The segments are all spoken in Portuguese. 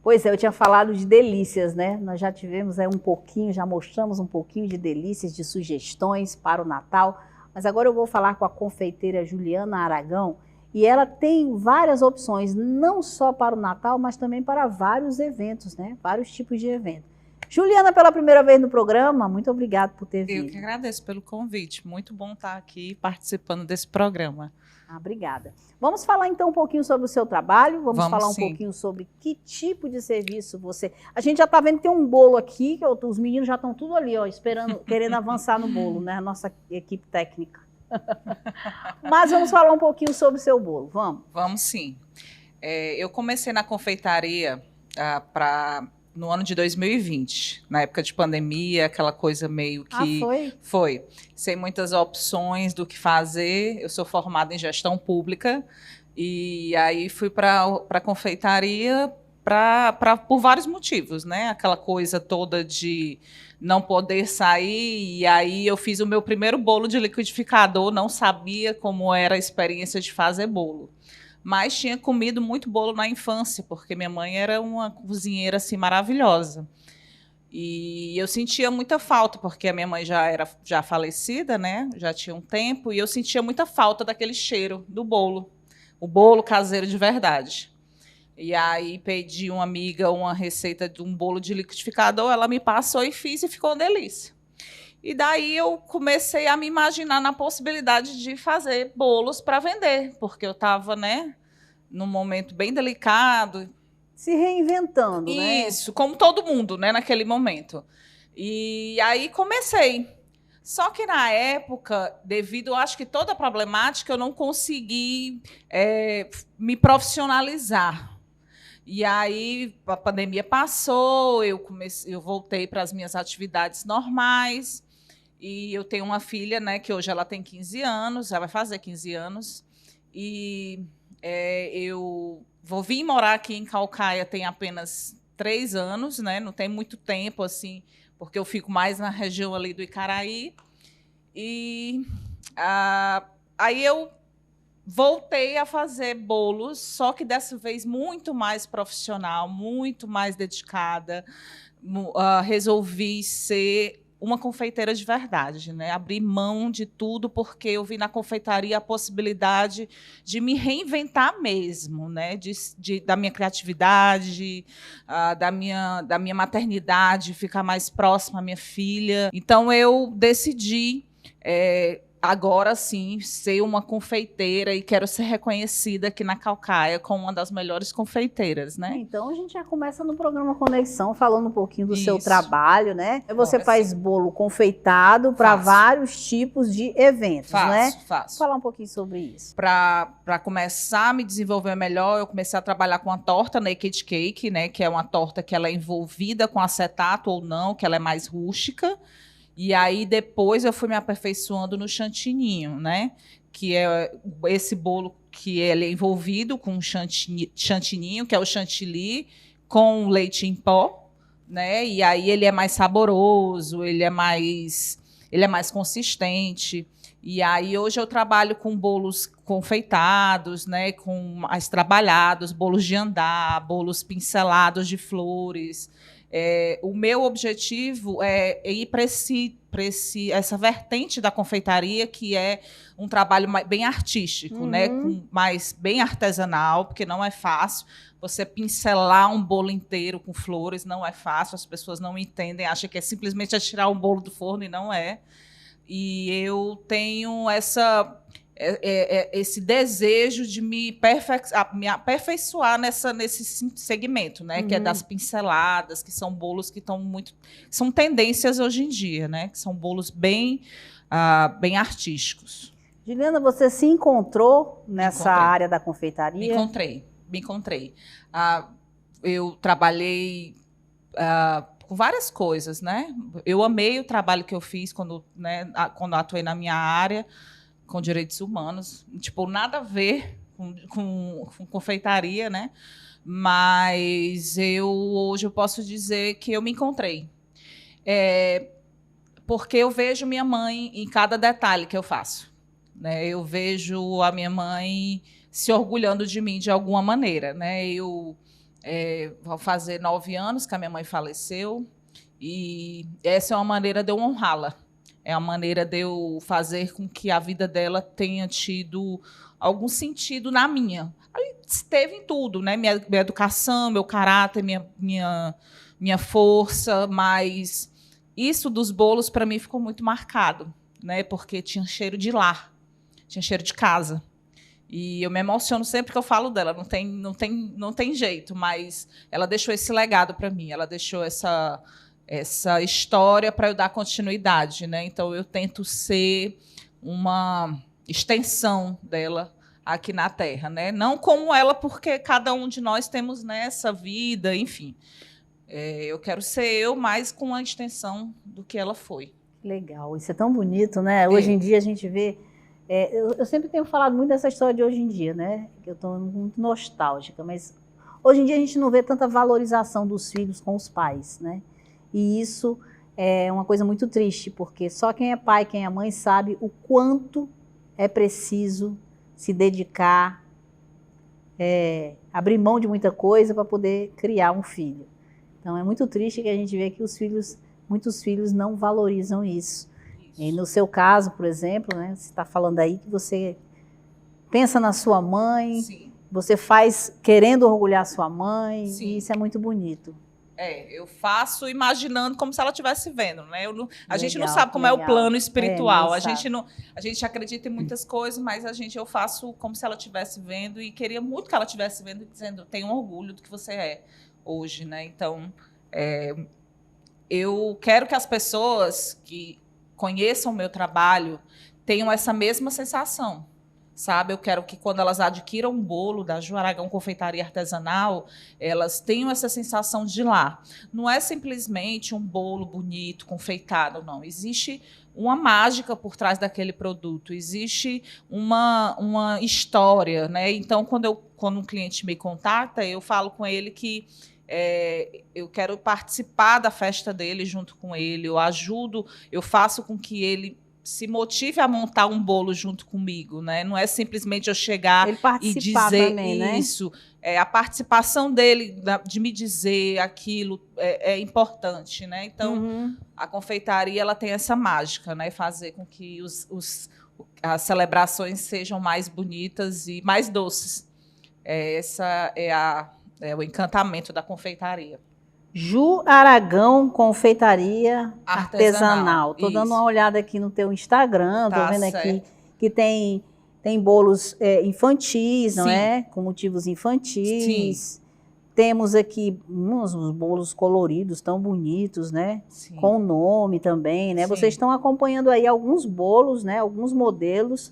Pois é, eu tinha falado de delícias, né? Nós já tivemos aí um pouquinho, já mostramos um pouquinho de delícias, de sugestões para o Natal, mas agora eu vou falar com a confeiteira Juliana Aragão e ela tem várias opções, não só para o Natal, mas também para vários eventos, né? Vários tipos de eventos. Juliana, pela primeira vez no programa, muito obrigada por ter vindo. Eu que agradeço pelo convite, muito bom estar aqui participando desse programa. Obrigada. Vamos falar então um pouquinho sobre o seu trabalho, vamos falar um pouquinho sobre que tipo de serviço você... A gente já está vendo que tem um bolo aqui, que os meninos já estão tudo ali, ó, esperando, querendo avançar no bolo, né? A nossa equipe técnica. Mas vamos falar um pouquinho sobre o seu bolo, vamos? Vamos sim. Eu comecei na confeitaria no ano de 2020, na época de pandemia, aquela coisa meio que... Foi. Sem muitas opções do que fazer. Eu sou formada em gestão pública e aí fui para a confeitaria por vários motivos, né? Aquela coisa toda de não poder sair, e aí eu fiz o meu primeiro bolo de liquidificador, não sabia como era a experiência de fazer bolo. Mas tinha comido muito bolo na infância, porque minha mãe era uma cozinheira assim maravilhosa. E eu sentia muita falta, porque a minha mãe já era falecida, né? Já tinha um tempo, e eu sentia muita falta daquele cheiro do bolo, o bolo caseiro de verdade. E aí pedi uma amiga uma receita de um bolo de liquidificador, ela me passou e fiz e ficou uma delícia. E daí eu comecei a me imaginar na possibilidade de fazer bolos para vender, porque eu estava, né, num momento bem delicado. Se reinventando, né? Isso, como todo mundo, né, naquele momento. E aí comecei. Só que na época, devido, acho que toda a problemática, eu não consegui me profissionalizar. E aí a pandemia passou, eu voltei para as minhas atividades normais. E eu tenho uma filha, né, que hoje ela tem 15 anos, ela vai fazer 15 anos. E eu vou vir morar aqui em Caucaia tem apenas 3 anos, né, não tem muito tempo, assim, porque eu fico mais na região ali do Icaraí. E aí eu voltei a fazer bolos, só que dessa vez muito mais profissional, muito mais dedicada. Resolvi ser uma confeiteira de verdade, né? Abrir mão de tudo, porque eu vi na confeitaria a possibilidade de me reinventar mesmo, né? Da minha criatividade, da minha maternidade, ficar mais próxima à minha filha. Então, eu decidi... agora sim, ser uma confeiteira e quero ser reconhecida aqui na Caucaia como uma das melhores confeiteiras, né? Então, a gente já começa no programa Conexão, falando um pouquinho do seu trabalho, né? Você faz bolo confeitado para vários tipos de eventos, né? Faço. Falar um pouquinho sobre isso. Para começar a me desenvolver melhor, eu comecei a trabalhar com a torta Naked Cake, né? Que é uma torta que ela é envolvida com acetato ou não, que ela é mais rústica. E aí, depois, eu fui me aperfeiçoando no chantininho, né? Que é esse bolo que ele é envolvido com chantininho, que é o chantilly, com leite em pó, né? E aí ele é mais saboroso, ele é mais consistente. E aí, hoje, eu trabalho com bolos confeitados, né? Com mais trabalhados, bolos de andar, bolos pincelados de flores. O meu objetivo é ir para essa vertente da confeitaria, que é um trabalho bem artístico, né? Bem artesanal, porque não é fácil. Você pincelar um bolo inteiro com flores não é fácil, as pessoas não entendem, acham que é simplesmente tirar um bolo do forno, e não é. E eu tenho esse desejo de me aperfeiçoar nesse segmento, né? Que é das pinceladas, que são bolos que estão são tendências hoje em dia, né? Que são bolos bem artísticos. Juliana, você se encontrou nessa área da confeitaria? Me encontrei. Eu trabalhei com várias coisas, né? Eu amei o trabalho que eu fiz quando atuei na minha área, com direitos humanos, tipo, nada a ver com confeitaria, né? Mas hoje eu posso dizer que eu me encontrei. Porque eu vejo minha mãe em cada detalhe que eu faço, né? Eu vejo a minha mãe se orgulhando de mim de alguma maneira, né? Vão fazer 9 anos que a minha mãe faleceu. E essa é uma maneira de eu honrá-la. É uma maneira de eu fazer com que a vida dela tenha tido algum sentido na minha. Aí esteve em tudo, né? Minha educação, meu caráter, minha força, mas isso dos bolos, para mim, ficou muito marcado, né? Porque tinha cheiro de lar, tinha cheiro de casa. E eu me emociono sempre que eu falo dela, não tem jeito, mas ela deixou esse legado para mim, ela deixou essa história para eu dar continuidade, né? Então eu tento ser uma extensão dela aqui na Terra, né? Não como ela, porque cada um de nós temos nessa vida, enfim. Eu quero ser eu, mas com a extensão do que ela foi. Legal, isso é tão bonito, né? Hoje em dia a gente vê. Eu sempre tenho falado muito dessa história de hoje em dia, né? Que eu estou muito nostálgica, mas hoje em dia a gente não vê tanta valorização dos filhos com os pais, né? E isso é uma coisa muito triste, porque só quem é pai, quem é mãe, sabe o quanto é preciso se dedicar, abrir mão de muita coisa para poder criar um filho. Então é muito triste que a gente vê que muitos filhos não valorizam isso. E no seu caso, por exemplo, né, você está falando aí que você pensa na sua mãe, sim, você faz querendo orgulhar sua mãe, sim, e isso é muito bonito. Eu faço imaginando como se ela estivesse vendo, né? A gente não sabe como é o plano espiritual. A gente acredita em muitas coisas, mas eu faço como se ela estivesse vendo e queria muito que ela estivesse vendo e dizendo, tenho orgulho do que você é hoje, né? Então, eu quero que as pessoas que conheçam o meu trabalho tenham essa mesma sensação. Sabe, eu quero que quando elas adquiram um bolo da Ju Aragão Confeitaria Artesanal, elas tenham essa sensação de lá. Não é simplesmente um bolo bonito, confeitado, não. Existe uma mágica por trás daquele produto, existe uma história, né? Então, quando um cliente me contata, eu falo com ele que eu quero participar da festa dele junto com ele, eu faço com que ele se motive a montar um bolo junto comigo, né? Não é simplesmente eu chegar e dizer também, isso. Né? A participação dele, de me dizer aquilo, é importante, né? Então, a confeitaria ela tem essa mágica, né? Fazer com que as celebrações sejam mais bonitas e mais doces. Essa é o encantamento da confeitaria. Ju Aragão Confeitaria Artesanal. Estou dando uma olhada aqui no teu Instagram, estou vendo certo. Aqui que tem bolos infantis, não é? Com motivos infantis. Sim. Temos aqui uns bolos coloridos, tão bonitos, né? Sim. Com nome também, né? Sim. Vocês estão acompanhando aí alguns bolos, né? Alguns modelos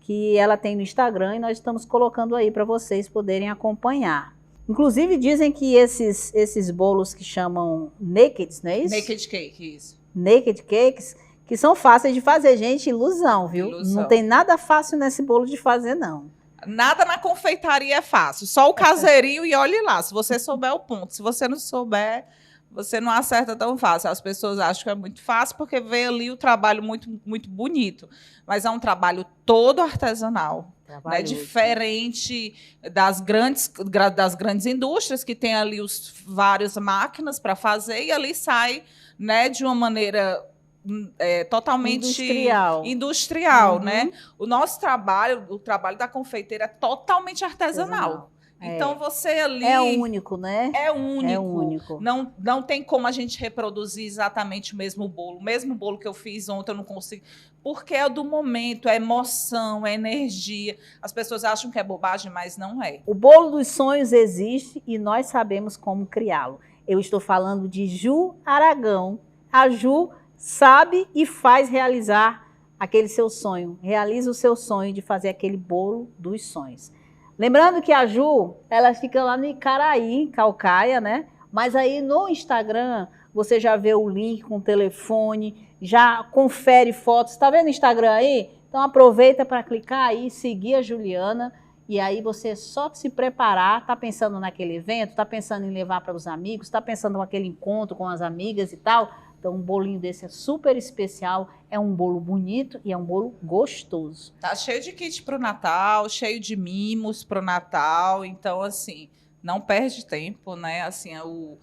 que ela tem no Instagram e nós estamos colocando aí para vocês poderem acompanhar. Inclusive, dizem que esses bolos que chamam nakeds, não é isso? Naked cake, isso. Naked cakes, que são fáceis de fazer, gente, ilusão, viu? Ilusão. Não tem nada fácil nesse bolo de fazer, não. Nada na confeitaria é fácil, só o caseirinho e olhe lá, se você souber o ponto. Se você não souber, você não acerta tão fácil. As pessoas acham que é muito fácil porque vê ali o trabalho muito, muito bonito, mas é um trabalho todo artesanal. Né, diferente das grandes indústrias que tem ali várias máquinas para fazer e ali sai, né, de uma maneira totalmente industrial, né? O nosso trabalho, o trabalho da confeiteira é totalmente artesanal. Então você ali é único, né? É único. Não tem como a gente reproduzir exatamente o mesmo bolo que eu fiz ontem, eu não consigo, porque é do momento, é emoção, é energia. As pessoas acham que é bobagem, mas não é. O bolo dos sonhos existe e nós sabemos como criá-lo. Eu estou falando de Ju Aragão. A Ju sabe e faz realizar aquele seu sonho. Realiza o seu sonho de fazer aquele bolo dos sonhos. Lembrando que a Ju, ela fica lá no Icaraí, Caucaia, né? Mas aí no Instagram, você já vê o link com o telefone, já confere fotos. Tá vendo o Instagram aí? Então aproveita para clicar aí, seguir a Juliana. E aí você é só se preparar, tá pensando naquele evento, tá pensando em levar para os amigos, tá pensando naquele encontro com as amigas e tal. Então um bolinho desse é super especial, é um bolo bonito e é um bolo gostoso. Tá cheio de kit pro Natal, cheio de mimos pro Natal, então assim, não perde tempo, né? Assim, eu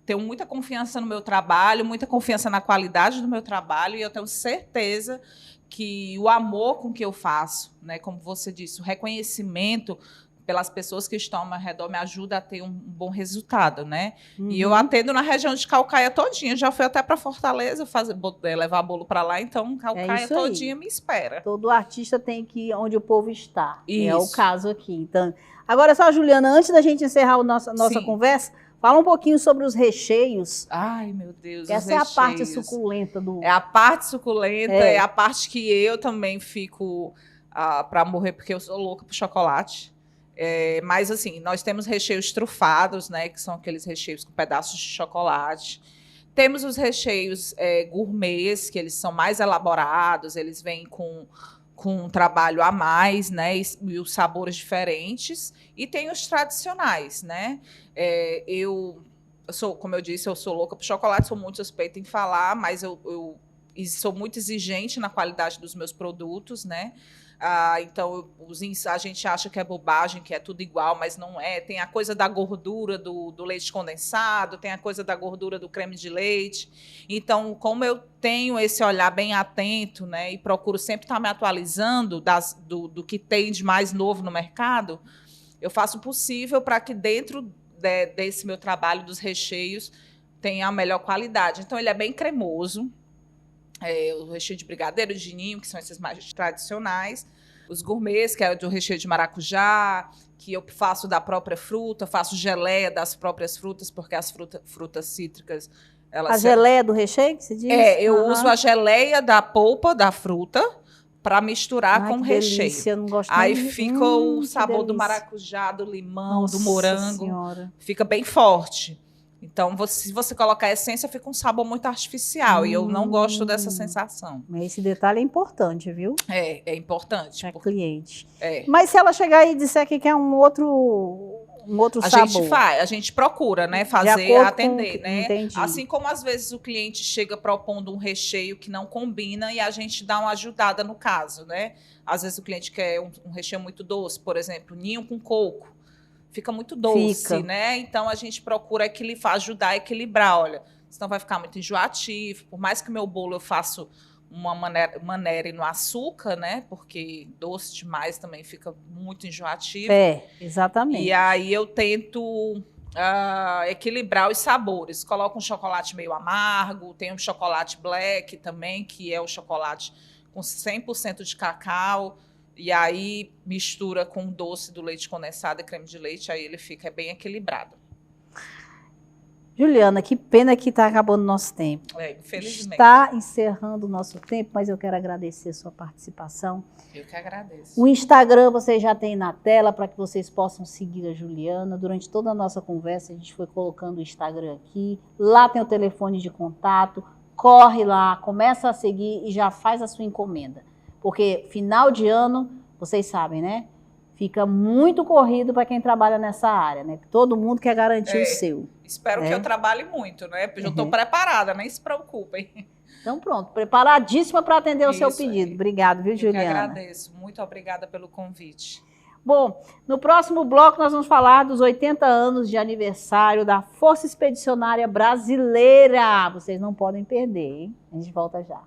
tenho muita confiança no meu trabalho, muita confiança na qualidade do meu trabalho, e eu tenho certeza que o amor com que eu faço, né, como você disse, o reconhecimento pelas pessoas que estão ao meu redor me ajuda a ter um bom resultado, né? E eu atendo na região de Caucaia todinha, já fui até para Fortaleza levar bolo para lá, então Caucaia todinha me espera. Todo artista tem que ir onde o povo está. Isso. É o caso aqui. Então, agora só, Juliana, antes da gente encerrar a nossa conversa, fala um pouquinho sobre os recheios. Ai, meu Deus, essa é a parte suculenta do... É a parte suculenta, é a parte que eu também fico para morrer, porque eu sou louca por chocolate. Mas, assim, nós temos recheios trufados, né, que são aqueles recheios com pedaços de chocolate. Temos os recheios gourmets, que eles são mais elaborados, eles vêm com um trabalho a mais, né, e os sabores diferentes. E tem os tradicionais, né? Eu sou, como eu disse, eu sou louca por chocolate, sou muito suspeita em falar, mas eu sou muito exigente na qualidade dos meus produtos, né? Então, a gente acha que é bobagem, que é tudo igual, mas não é. Tem a coisa da gordura do leite condensado, tem a coisa da gordura do creme de leite. Então, como eu tenho esse olhar bem atento, né, e procuro sempre estar me atualizando do que tem de mais novo no mercado, eu faço o possível para que dentro desse meu trabalho dos recheios tenha a melhor qualidade. Então, ele é bem cremoso. O recheio de brigadeiro, de ninho, que são esses mais tradicionais. Os gourmets, que é do recheio de maracujá, que eu faço da própria fruta, faço geleia das próprias frutas, porque as frutas cítricas... geleia do recheio, que se diz? Eu uso a geleia da polpa da fruta para misturar com o recheio. Delícia, eu não gosto Aí fica o sabor do maracujá, do limão, do morango. Senhora. Fica bem forte. Então, se você colocar a essência, fica um sabor muito artificial. E eu não gosto dessa sensação. Esse detalhe é importante, viu? É importante. Para cliente. É. Mas se ela chegar e disser que quer um outro sabor? A gente procura, né, atender, né? Entendi. Assim como às vezes o cliente chega propondo um recheio que não combina e a gente dá uma ajudada no caso, né? Às vezes o cliente quer um recheio muito doce, por exemplo, ninho com coco. Fica muito doce, né? Então, a gente procura ajudar a equilibrar. Olha, senão vai ficar muito enjoativo. Por mais que meu bolo eu faço uma maneira no açúcar, né? Porque doce demais também fica muito enjoativo. Exatamente. E aí eu tento equilibrar os sabores. Coloco um chocolate meio amargo, tem um chocolate black também, que é o chocolate com 100% de cacau. E aí mistura com o doce do leite condensado e creme de leite, aí ele fica bem equilibrado. Juliana, que pena que está acabando o nosso tempo. Infelizmente. Está encerrando o nosso tempo, mas eu quero agradecer a sua participação. Eu que agradeço. O Instagram vocês já têm na tela para que vocês possam seguir a Juliana. Durante toda a nossa conversa, a gente foi colocando o Instagram aqui. Lá tem o telefone de contato. Corre lá, começa a seguir e já faz a sua encomenda. Porque final de ano, vocês sabem, né? Fica muito corrido para quem trabalha nessa área, né? Todo mundo quer garantir o seu. Espero que eu trabalhe muito, né? Porque eu estou preparada, nem se preocupem. Então pronto, preparadíssima para atender o seu pedido. Obrigada, viu, Juliana? Eu que agradeço. Muito obrigada pelo convite. Bom, no próximo bloco nós vamos falar dos 80 anos de aniversário da Força Expedicionária Brasileira. Vocês não podem perder, hein? A gente volta já.